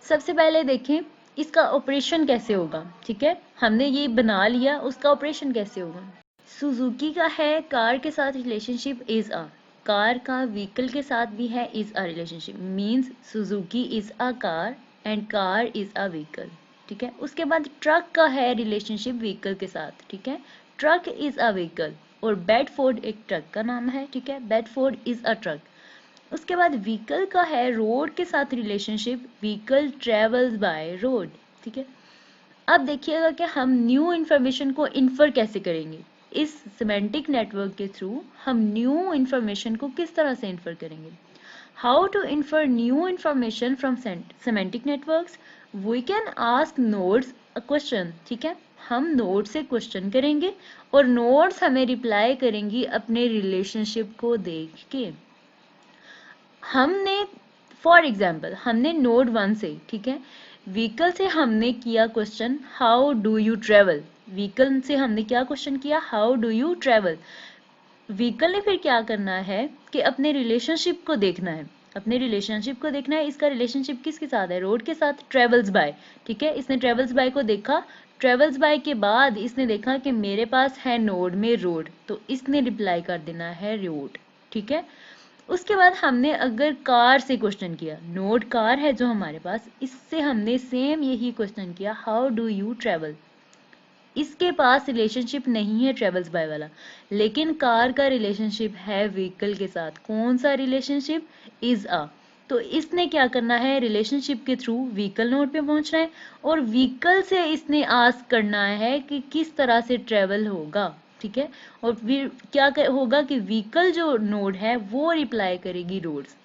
सबसे पहले देखें इसका ऑपरेशन कैसे होगा, ठीक है। हमने ये बना लिया, उसका ऑपरेशन कैसे होगा। सुजुकी का है कार के साथ रिलेशनशिप इज अ, कार का व्हीकल के साथ भी है is a relationship. Means Suzuki is a car and car is a vehicle, ठीक है। उसके बाद ट्रक का है रिलेशनशिप व्हीकल के साथ, ठीक है। ट्रक इज अ व्हीकल, और बेडफोर्ड एक ट्रक का नाम है, ठीक है। Bedford is a truck. उसके बाद व्हीकल का है रोड के साथ relationship, vehicle travels by road, ठीक है। अब देखिएगा कि हम न्यू इंफॉर्मेशन को इन्फर कैसे करेंगे। इस सिमेंटिक नेटवर्क के थ्रू हम न्यू इंफॉर्मेशन को किस तरह से इन्फर करेंगे। How to infer new information from semantic networks? We can ask nodes a question. ठीक है, हम नोड से क्वेश्चन करेंगे और नोड्स हमें रिप्लाई करेंगी अपने रिलेशनशिप को देख के। हमने फॉर एग्जाम्पल हमने नोड 1 से, ठीक है, व्हीकल से हमने किया question how do you travel. Vehicle से हमने क्या क्वेश्चन किया, how do you travel. Vehicle ने फिर क्या करना है कि अपने रिलेशनशिप को देखना है, अपने रिलेशनशिप को देखना है। इसका रिलेशनशिप किसके साथ है, रोड के साथ, ट्रेवल्स बाय। ठीक है, इसने ट्रेवल्स बाय को देखा, ट्रेवल्स बाय के बाद इसने देखा कि मेरे पास है नोड में रोड, तो इसने रिप्लाई कर देना है रोड। ठीक है, उसके बाद हमने अगर कार से क्वेश्चन किया, नोड कार है जो हमारे पास, इससे हमने सेम यही क्वेश्चन किया हाउ डू यू ट्रेवल। इसके पास रिलेशनशिप नहीं है ट्रेवल्स बाय वाला, लेकिन कार का रिलेशनशिप है व्हीकल के साथ। कौन सा रिलेशनशिप, इज अ। तो इसने क्या करना है, रिलेशनशिप के थ्रू व्हीकल नोड पे पहुंचना है और व्हीकल से इसने आस्क करना है कि किस तरह से ट्रेवल होगा। ठीक है, और फिर क्या होगा कि व्हीकल जो नोड है वो रिप्लाई करेगी रोड्स।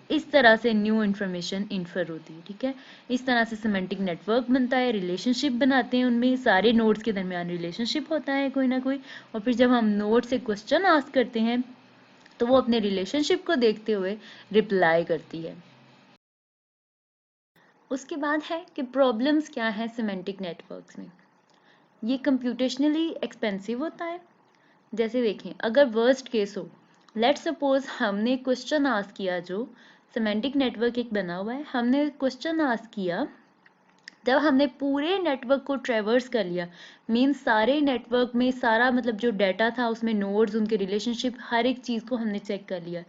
इस तरह से न्यू इन्फॉर्मेशन इन्फर होती है। ठीक है, इस तरह से सिमेंटिक नेटवर्क बनता है, रिलेशनशिप बनाते हैं, उनमें सारे नोड्स के दरमियान रिलेशनशिप होता है कोई ना कोई, और फिर जब हम नोड से क्वेश्चन आस्क करते हैं तो वो अपने रिलेशनशिप को देखते हुए रिप्लाई करती है। उसके बाद है कि प्रॉब्लम्स क्या है सिमेंटिक नेटवर्क्स में। ये कंप्यूटेशनली एक्सपेंसिव होता है। जैसे देखें, अगर वर्स्ट केस हो, लेट्स सपोज हमने क्वेश्चन आस्क किया, जो सिमेंटिक नेटवर्क एक बना हुआ है, हमने क्वेश्चन आस्क किया, जब हमने पूरे नेटवर्क को ट्रेवर्स कर लिया, मीन्स सारे नेटवर्क में सारा मतलब जो डाटा था उसमें नोड्स, उनके रिलेशनशिप, हर एक चीज़ को हमने चेक कर लिया,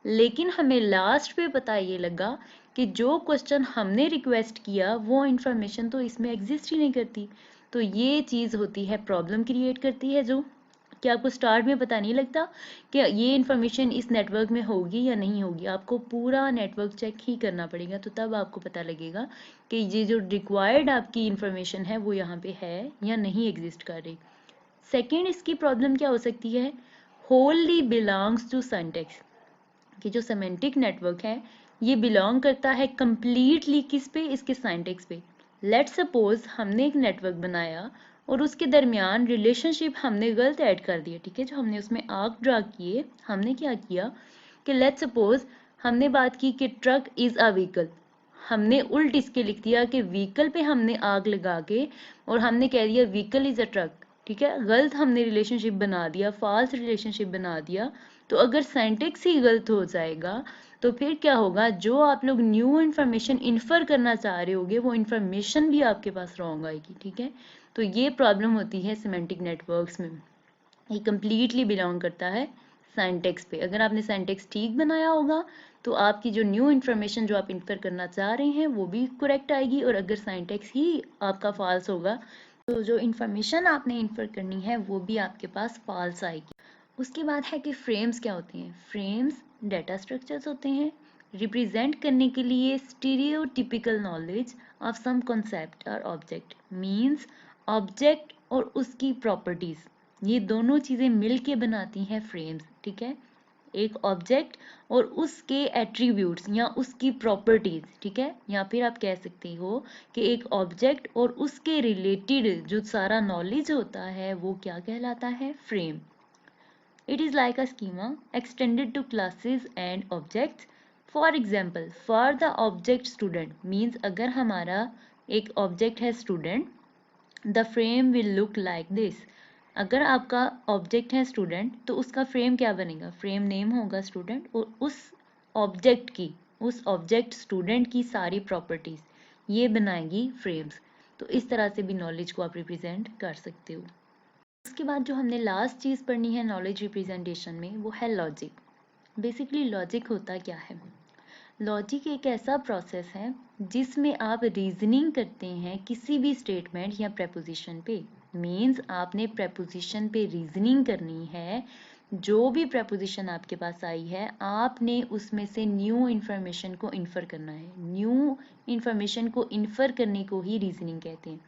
लेकिन हमें लास्ट पे पता ये लगा कि जो क्वेश्चन हमने रिक्वेस्ट किया वो इंफॉर्मेशन तो इसमें एग्जिस्ट ही नहीं करती। तो ये चीज़ होती है, प्रॉब्लम क्रिएट करती है, जो कि आपको स्टार्ट में पता नहीं लगता कि ये इन्फॉर्मेशन इस नेटवर्क में होगी या नहीं होगी। आपको पूरा नेटवर्क चेक ही करना पड़ेगा, तो तब आपको पता लगेगा कि ये जो रिक्वायर्ड आपकी इन्फॉर्मेशन है वो यहाँ पे है या नहीं एग्जिस्ट कर रही। सेकेंड, इसकी प्रॉब्लम क्या हो सकती है, होलली बिलोंग्स टू सिंटैक्स, कि जो सेमेंटिक नेटवर्क है ये बिलोंग करता है कंप्लीटली किस पे, इसके सिंटैक्स पे। लेट्स सपोज हमने एक नेटवर्क बनाया और उसके दरमियान रिलेशनशिप हमने गलत ऐड कर दिया। ठीक है, जो हमने उसमें आर्क ड्रा किए, हमने क्या किया कि लेट्स सपोज हमने बात की कि ट्रक इज अ व्हीकल, हमने उल्ट इसके लिख दिया कि व्हीकल पे हमने आग लगा के और हमने कह दिया व्हीकल इज अ ट्रक। ठीक है, गलत हमने रिलेशनशिप बना दिया, फॉल्स रिलेशनशिप बना दिया। तो अगर सिंटैक्स ही गलत हो जाएगा तो फिर क्या होगा, जो आप लोग न्यू इन्फॉर्मेशन इन्फर करना चाह रहे होगे वो इन्फॉर्मेशन भी आपके पास रॉन्ग आएगी। ठीक है, तो ये प्रॉब्लम होती है सिमेंटिक नेटवर्क्स में। ये कंप्लीटली बिलोंग करता है सिंटैक्स पे। अगर आपने सिंटैक्स ठीक बनाया होगा तो आपकी जो न्यू इन्फॉर्मेशन जो आप इन्फर करना चाह रहे हैं वो भी करेक्ट आएगी, और अगर सिंटैक्स ही आपका फॉल्स होगा तो जो इन्फॉर्मेशन आपने इन्फर करनी है वो भी आपके पास फॉल्स आएगी। उसके बाद है कि फ्रेम्स क्या होते हैं। फ्रेम्स डाटा स्ट्रक्चर्स होते हैं रिप्रेजेंट करने के लिए stereotypical knowledge of some concept और ऑब्जेक्ट, मींस ऑब्जेक्ट और उसकी प्रॉपर्टीज, ये दोनों चीजें मिलके बनाती हैं फ्रेम्स। ठीक है, एक ऑब्जेक्ट और उसके एट्रीब्यूट्स या उसकी प्रॉपर्टीज। ठीक है, या फिर आप कह सकते हो कि एक ऑब्जेक्ट और उसके रिलेटेड जो सारा नॉलेज होता है वो क्या कहलाता है, frame. It is like a schema extended to classes and objects. For example, for the object student means अगर हमारा एक object है student, the frame will look like this. अगर आपका object है student तो उसका frame क्या बनेगा, frame name होगा student और उस object की, उस object student की सारी properties ये बनाएगी frames। तो इस तरह से भी knowledge को आप represent कर सकते हो। उसके बाद जो हमने लास्ट चीज़ पढ़नी है नॉलेज रिप्रेजेंटेशन में वो है लॉजिक। बेसिकली लॉजिक होता क्या है, लॉजिक एक ऐसा प्रोसेस है जिसमें आप रीजनिंग करते हैं किसी भी स्टेटमेंट या प्रेपोजिशन पे। मींस आपने प्रेपोजिशन पे रीजनिंग करनी है, जो भी प्रेपोजिशन आपके पास आई है आपने उसमें से न्यू इन्फॉर्मेशन को इन्फर करना है। न्यू इन्फॉर्मेशन को इन्फर करने को ही रीजनिंग कहते हैं।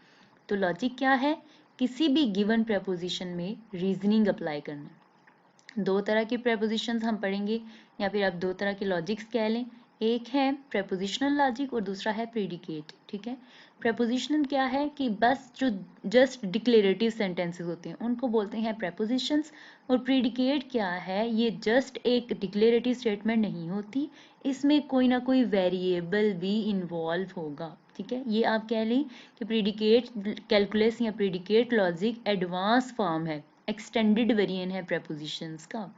तो लॉजिक क्या है, किसी भी गिवन प्रेपोजिशन में रीजनिंग अप्लाई करना। दो तरह की प्रेपोजिशंस हम पढ़ेंगे, या फिर आप दो तरह के लॉजिक्स कह लें। एक है प्रेपोजिशनल लॉजिक और दूसरा है प्रीडिकेट। ठीक है, प्रेपोजिशनल क्या है कि बस जो जस्ट डिक्लेरेटिव सेंटेंसेस होते हैं उनको बोलते हैं प्रेपोजिशंस। और प्रीडिकेट क्या है, ये जस्ट एक डिक्लेरेटिव स्टेटमेंट नहीं होती, इसमें कोई ना कोई वेरिएबल भी इन्वॉल्व होगा। ठीक है, ये आप कह लें कि प्रीडिकेट कैलकुलस या प्रीडिकेट लॉजिक एडवांस फॉर्म है, एक्सटेंडेड वेरिएंट है प्रेपोजिशंस का।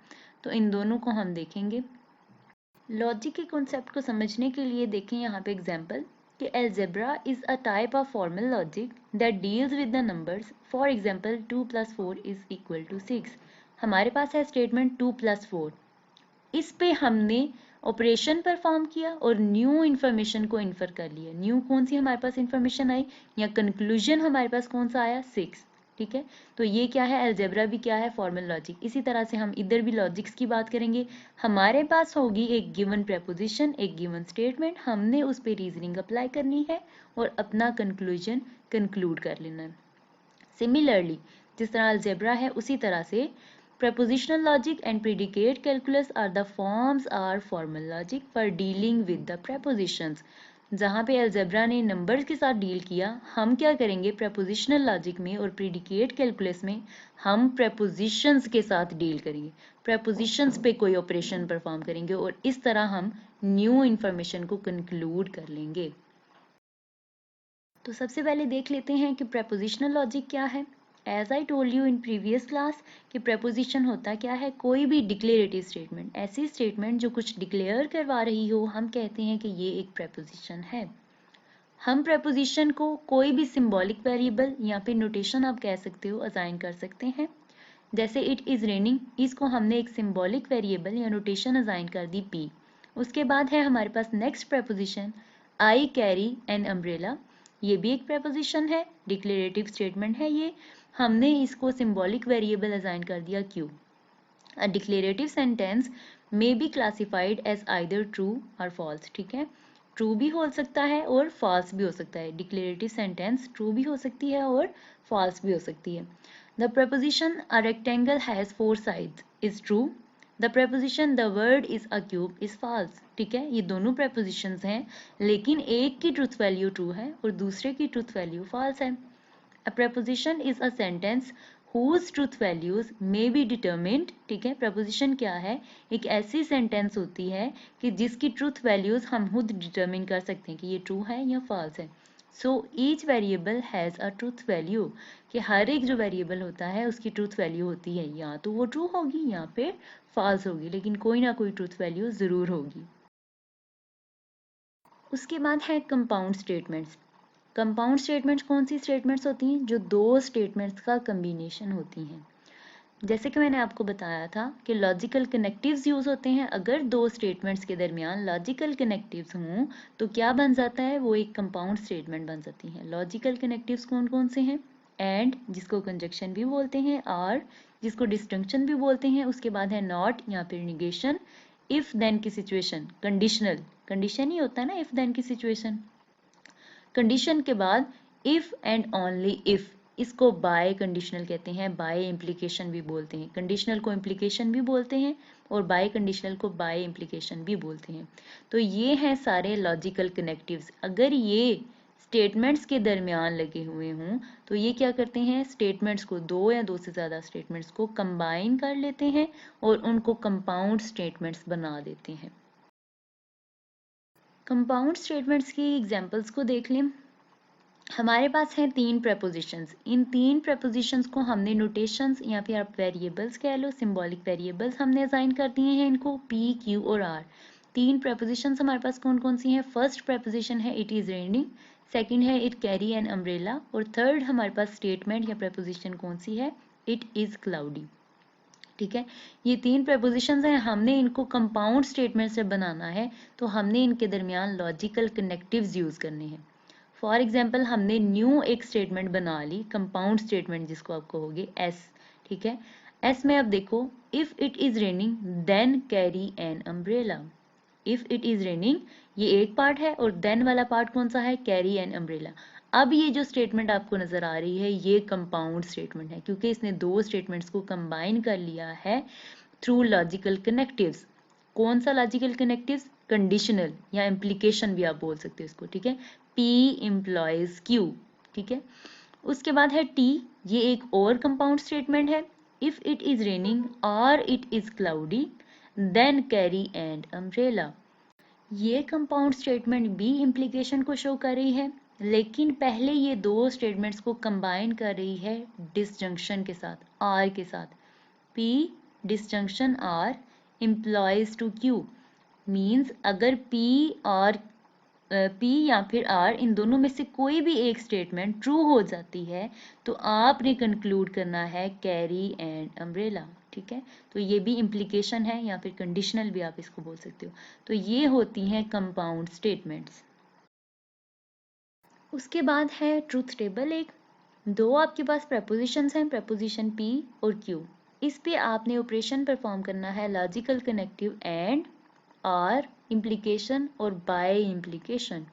तो इन दोनों को हम देखेंगे। लॉजिक के कॉन्सेप्ट को समझने के लिए देखें यहाँ पे एग्जांपल कि algebra is a type of formal logic that deals with the numbers. For example 2 + 4 = 6। हमारे पास है स्टेटमेंट 2 + 4, इस पे हमने ऑपरेशन परफॉर्म किया और न्यू इन्फॉर्मेशन को इन्फर कर लिया। न्यू कौन सी हमारे पास इन्फॉर्मेशन आई, या कंक्लूजन हमारे पास कौन सा आया, 6। ठीक है, तो ये क्या है, अलजेब्रा भी क्या है, फॉर्मल लॉजिक। इसी तरह से हम इधर भी लॉजिक्स की बात करेंगे। हमारे पास होगी एक गिवन प्रेपोजिशन, एक गिवन स्टेटमेंट, हमने उस पर रीजनिंग अप्लाई करनी है और अपना कंक्लूजन कंक्लूड कर लेना है। सिमिलरली जिस तरह अलजेब्रा है उसी तरह से prepositional logic and predicate calculus are the forms are formal logic for dealing with the prepositions। जहाँ पे अलजेब्रा ने नंबर्स के साथ डील किया, हम क्या करेंगे prepositional logic में और predicate calculus में हम prepositions के साथ डील करेंगे, prepositions पे कोई ऑपरेशन परफॉर्म करेंगे और इस तरह हम न्यू इंफॉर्मेशन को कंक्लूड कर लेंगे। तो सबसे पहले देख लेते हैं कि prepositional logic क्या है। As I told you in previous class कि प्रेपोजिशन होता क्या है, कोई भी डिक्लेरेटिव स्टेटमेंट, ऐसी स्टेटमेंट जो कुछ डिक्लेयर करवा रही हो, हम कहते हैं कि ये एक प्रेपोजिशन है। हम प्रेपोजिशन को कोई भी सिंबॉलिक वेरिएबल या फिर नोटेशन आप कह सकते हो असाइन कर सकते हैं। जैसे इट इज रेनिंग, इसको हमने एक सिंबॉलिक वेरिएबल या नोटेशन असाइन कर दी p। उसके बाद है हमारे पास next proposition I carry an umbrella, ये भी एक प्रेपोजिशन है, डिक्लेरेटिव स्टेटमेंट है ये, हमने इसको सिंबॉलिक वेरिएबल असाइन कर दिया q। A declarative sentence may be classified as either true और फॉल्स। ठीक है, ट्रू भी हो सकता है और फॉल्स भी हो सकता है। डिक्लेरेटिव सेंटेंस ट्रू भी हो सकती है और फॉल्स भी हो सकती है। The proposition a rectangle has 4 sides is true. The proposition the word is a cube is false. ठीक है, ये दोनों प्रपोजिशंस हैं, लेकिन एक की ट्रूथ वैल्यू ट्रू है और दूसरे की ट्रूथ वैल्यू फॉल्स है। A preposition is a sentence whose truth values may be determined। ठीक है, preposition क्या है, एक ऐसी सेंटेंस होती है कि जिसकी ट्रूथ वैल्यूज हम खुद डिटरमिन कर सकते हैं कि ये ट्रू है या फॉल्स है। So each variable has a truth value, कि हर एक जो वेरिएबल होता है उसकी ट्रूथ वैल्यू होती है, या तो वो ट्रू होगी या फिर फॉल्स होगी, लेकिन कोई ना कोई ट्रूथ वैल्यू जरूर होगी। उसके बाद है कंपाउंड स्टेटमेंट्स। कंपाउंड स्टेटमेंट्स कौन सी स्टेटमेंट्स होती हैं, जो दो स्टेटमेंट्स का कम्बिनेशन होती हैं। जैसे कि मैंने आपको बताया था कि लॉजिकल कनेक्टिव्स यूज होते हैं, अगर दो स्टेटमेंट्स के दरमियान लॉजिकल कनेक्टिव्स हों तो क्या बन जाता है, वो एक कंपाउंड स्टेटमेंट बन जाती है। लॉजिकल कनेक्टिव्स कौन कौन से हैं, एंड जिसको कंजक्शन भी बोलते हैं, आर जिसको डिस्टिंक्शन भी बोलते हैं, उसके बाद है नॉट या फिर निगेशन, इफ देन की सिचुएशन, कंडीशनल, कंडीशन ही होता है ना इफ देन की सिचुएशन, कंडीशन के बाद इफ एंड ओनली इफ, इसको बाय कंडीशनल कहते हैं, बाय इम्प्लीकेशन भी बोलते हैं। कंडीशनल को इम्प्लीकेशन भी बोलते हैं और बाय कंडीशनल को बाय इम्प्लीकेशन भी बोलते हैं। तो ये हैं सारे लॉजिकल कनेक्टिव्स। अगर ये स्टेटमेंट्स के दरमियान लगे हुए हों तो ये क्या करते हैं, स्टेटमेंट्स को, दो या दो से ज़्यादा स्टेटमेंट्स को कंबाइन कर लेते हैं और उनको कंपाउंड स्टेटमेंट्स बना देते हैं। कंपाउंड स्टेटमेंट्स की एग्जांपल्स को देख लें। हमारे पास हैं 3 प्रेपोजिशंस। इन 3 प्रेपोजिशंस को हमने नोटेशंस या फिर आप वेरिएबल्स कह लो, सिंबॉलिक वेरिएबल्स हमने असाइन कर दिए हैं इनको p, q और r। 3 प्रेपोजिशंस हमारे पास कौन कौन सी हैं। फर्स्ट प्रेपोजिशन है इट इज रेनिंग, सेकंड है इट कैरी एन अम्ब्रेला, और थर्ड हमारे पास स्टेटमेंट या प्रेपोजिशन कौन सी है, इट इज क्लाउडी। ठीक है, ये 3 प्रेपोजिशंस हैं, हमने इनको कंपाउंड स्टेटमेंट से बनाना है तो हमने इनके दरमियान लॉजिकल कनेक्टिव्स यूज करने हैं। फॉर एग्जाम्पल हमने न्यू एक स्टेटमेंट बना ली, कंपाउंड स्टेटमेंट जिसको आप कहोगे एस। ठीक है, एस में अब देखो, if it is raining then carry an umbrella. If it is raining ये एक पार्ट है और देन वाला पार्ट कौन सा है, कैरी एन अम्ब्रेला। अब ये जो स्टेटमेंट आपको नजर आ रही है ये कंपाउंड स्टेटमेंट है, क्योंकि इसने दो स्टेटमेंट्स को कंबाइन कर लिया है थ्रू लॉजिकल कनेक्टिव्स। कौन सा लॉजिकल कनेक्टिव्स? कंडीशनल या इम्प्लीकेशन भी आप बोल सकते हो इसको, ठीक है। P implies Q, ठीक है। उसके बाद है T, ये एक और कंपाउंड स्टेटमेंट है। इफ इट इज रेनिंग और it is cloudy then carry and umbrella. ये कंपाउंड स्टेटमेंट भी इम्प्लीकेशन को शो कर रही है, लेकिन पहले ये दो स्टेटमेंट्स को कंबाइन कर रही है डिसजंक्शन के साथ, आर के साथ। P disjunction or implies to Q means अगर P और P या फिर R इन दोनों में से कोई भी एक स्टेटमेंट ट्रू हो जाती है तो आपने कंक्लूड करना है कैरी एंड अम्ब्रेला, ठीक है। तो ये भी इम्प्लीकेशन है या फिर कंडीशनल भी आप इसको बोल सकते हो। तो ये होती हैं कंपाउंड स्टेटमेंट्स। उसके बाद है ट्रूथ टेबल। एक दो आपके पास प्रपोजिशंस हैं, प्रपोजिशन P और Q। इस पे आपने ऑपरेशन परफॉर्म करना है logical connective and, or, implication और बाय इम्प्लीकेशन।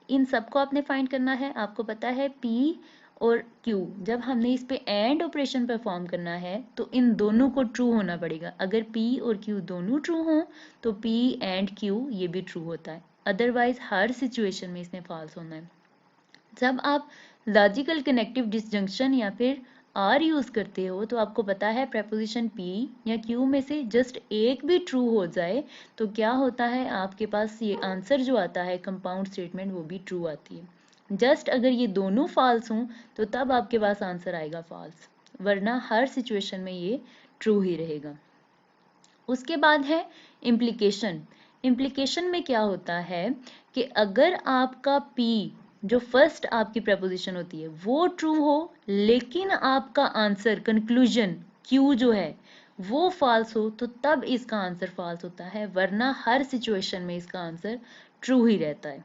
इन सबको आपने फाइंड करना है। आपको पता है P और Q, जब हमने इस पे एंड ऑपरेशन परफॉर्म करना है तो इन दोनों को ट्रू होना पड़ेगा। अगर P और Q दोनों ट्रू हों तो P एंड Q ये भी ट्रू होता है, अदरवाइज हर सिचुएशन में इसने फॉल्स होना है। जब आप लॉजिकल कनेक्टिव डिसजंक्शन या फिर आर यूज करते हो तो आपको पता है प्रपोजिशन P या Q में से जस्ट एक भी ट्रू हो जाए तो क्या होता है, आपके पास ये आंसर जो आता है कंपाउंड स्टेटमेंट वो भी ट्रू आती है। जस्ट अगर ये दोनों फॉल्स हों तो तब आपके पास आंसर आएगा फॉल्स, वरना हर सिचुएशन में ये ट्रू ही रहेगा। उसके बाद है इम्प्लीकेशन। इम्प्लीकेशन में क्या होता है कि अगर आपका P जो फर्स्ट आपकी प्रपोजिशन होती है वो ट्रू हो, लेकिन आपका आंसर कंक्लूजन Q जो है वो फॉल्स हो, तो तब इसका आंसर फॉल्स होता है, वरना हर सिचुएशन में इसका आंसर ट्रू ही रहता है।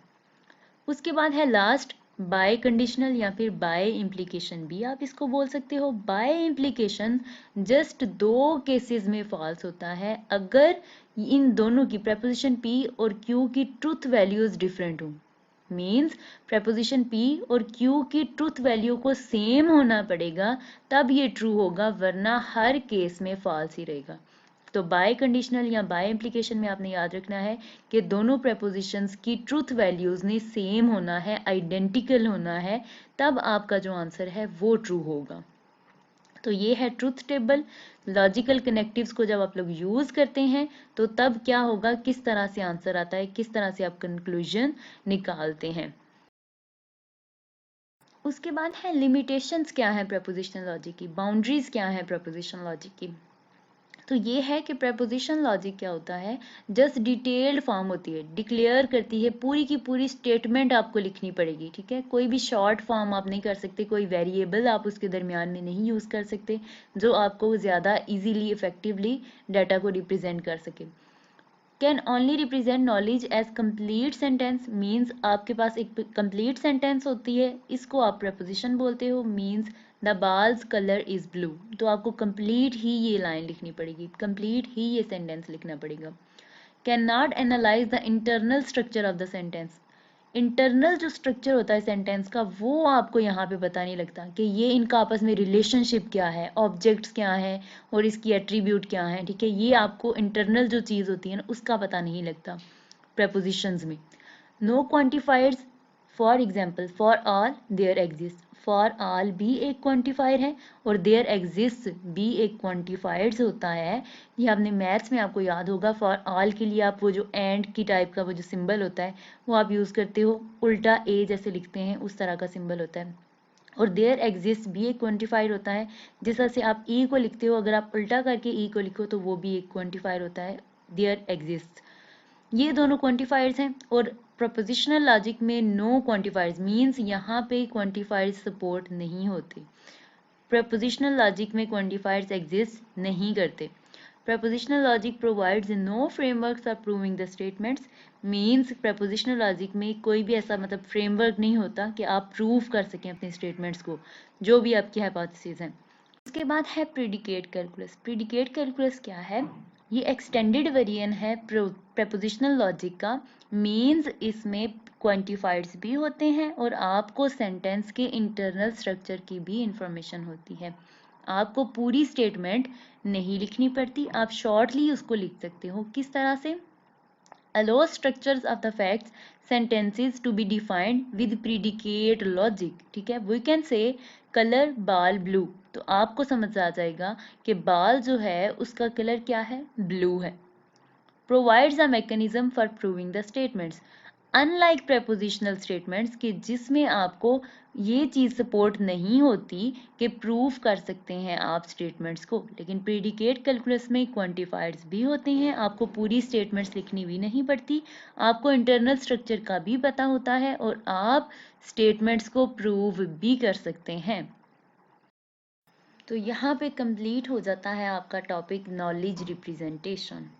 उसके बाद है लास्ट बाय कंडीशनल या फिर बाय इम्प्लीकेशन भी आप इसको बोल सकते हो। बाय इम्प्लीकेशन जस्ट दो केसेस में फॉल्स होता है, अगर इन दोनों की प्रपोजिशन P और Q की ट्रूथ वैल्यूज डिफरेंट हो। मीन्स प्रपोजिशन P और Q की ट्रूथ वैल्यू को सेम होना पड़ेगा तब ये ट्रू होगा, वरना हर केस में फॉल्स ही रहेगा। तो बाय कंडीशनल या बाय इम्प्लीकेशन में आपने याद रखना है कि दोनों प्रपोजिशंस की ट्रूथ वैल्यूज ने सेम होना है, आइडेंटिकल होना है, तब आपका जो आंसर है वो ट्रू होगा। तो ये है ट्रूथ टेबल। लॉजिकल कनेक्टिव्स को जब आप लोग यूज करते हैं तो तब क्या होगा, किस तरह से आंसर आता है, किस तरह से आप कंक्लूजन निकालते हैं। उसके बाद है लिमिटेशंस क्या है प्रपोजिशनल लॉजिक की, बाउंड्रीज क्या है प्रपोजिशनल लॉजिक की। तो ये है कि प्रपोजिशन लॉजिक क्या होता है, जस्ट डिटेल्ड फॉर्म होती है, डिक्लेयर करती है, पूरी की पूरी स्टेटमेंट आपको लिखनी पड़ेगी, ठीक है। कोई भी शॉर्ट फॉर्म आप नहीं कर सकते, कोई वेरिएबल आप उसके दरमियान में नहीं यूज कर सकते जो आपको ज्यादा इजीली इफेक्टिवली डाटा को रिप्रेजेंट कर सके। Can only represent knowledge as complete sentence means आपके पास एक कंप्लीट सेंटेंस होती है, इसको आप प्रपोजिशन बोलते हो। Means the balls colour is blue, तो आपको कंप्लीट ही ये लाइन लिखनी पड़ेगी, कंप्लीट ही ये सेंटेंस लिखना पड़ेगा। Can not analyse the internal structure of the sentence, internal जो स्ट्रक्चर होता है सेंटेंस का वो आपको यहाँ पे पता नहीं लगता कि ये इनका आपस में रिलेशनशिप क्या है, ऑब्जेक्ट्स क्या है और इसकी एट्रीब्यूट क्या है, ठीक है। ये आपको इंटरनल जो चीज़ होती है ना उसका पता नहीं लगता प्रपोजिशंस में। No quantifiers, for example for all there exist, for all भी एक क्वांटिफायर है और देयर एग्जिस्ट भी एक क्वांटिफायर्स होता है। ये आपने मैथ्स में आपको याद होगा, फॉर ऑल के लिए आप वो जो एंड की टाइप का वो जो सिंबल होता है वो आप यूज़ करते हो, उल्टा ए जैसे लिखते हैं उस तरह का सिंबल होता है। और देयर एग्जिस्ट भी एक क्वांटिफायर होता है, जिस तरह से आप ई को लिखते हो अगर आप उल्टा करके ई को लिखो तो वो भी एक क्वांटिफायर होता है, देयर एग्जिस्ट। ये दोनों क्वांटिफायर्स हैं। और प्रपोजिशनल लॉजिक में नो क्वांटिफायर्स मींस यहाँ पे क्वांटिफायर्स सपोर्ट नहीं होते। प्रपोजिशनल लॉजिक में क्वांटिफायर्स एग्जिस्ट नहीं करते। Propositional logic provides no framework for proving the statements means propositional logic में कोई भी ऐसा मतलब फ्रेमवर्क नहीं होता कि आप प्रूव कर सकें अपने स्टेटमेंट्स को, जो भी आपकी हाइपोथेसिस हैं। उसके बाद है प्रीडिकेट कैलकुलस। प्रीडिकेट कैलकुलस क्या है, ये एक्सटेंडेड वेरिएंट है प्रपोजिशनल लॉजिक का। मींस इसमें क्वांटिफायर्स भी होते हैं और आपको सेंटेंस के इंटरनल स्ट्रक्चर की भी इंफॉर्मेशन होती है। आपको पूरी स्टेटमेंट नहीं लिखनी पड़ती, आप शॉर्टली उसको लिख सकते हो। किस तरह से? allow structures of the facts sentences to be defined with predicate logic। ठीक है, we can say color ball blue, तो आपको समझ आ जाएगा कि बाल जो है उसका कलर क्या है, ब्लू है। provides a mechanism for proving the statements। Unlike prepositional statements कि जिसमें आपको ये चीज़ सपोर्ट नहीं होती कि प्रूफ कर सकते हैं आप स्टेटमेंट्स को, लेकिन प्रीडिकेट कैलकुलस में क्वांटिफायर्स भी होते हैं, आपको पूरी स्टेटमेंट्स लिखनी भी नहीं पड़ती, आपको इंटरनल स्ट्रक्चर का भी पता होता है और आप स्टेटमेंट्स को प्रूव भी कर सकते हैं। तो यहाँ पे कंप्लीट हो जाता है आपका टॉपिक नॉलेज रिप्रेजेंटेशन।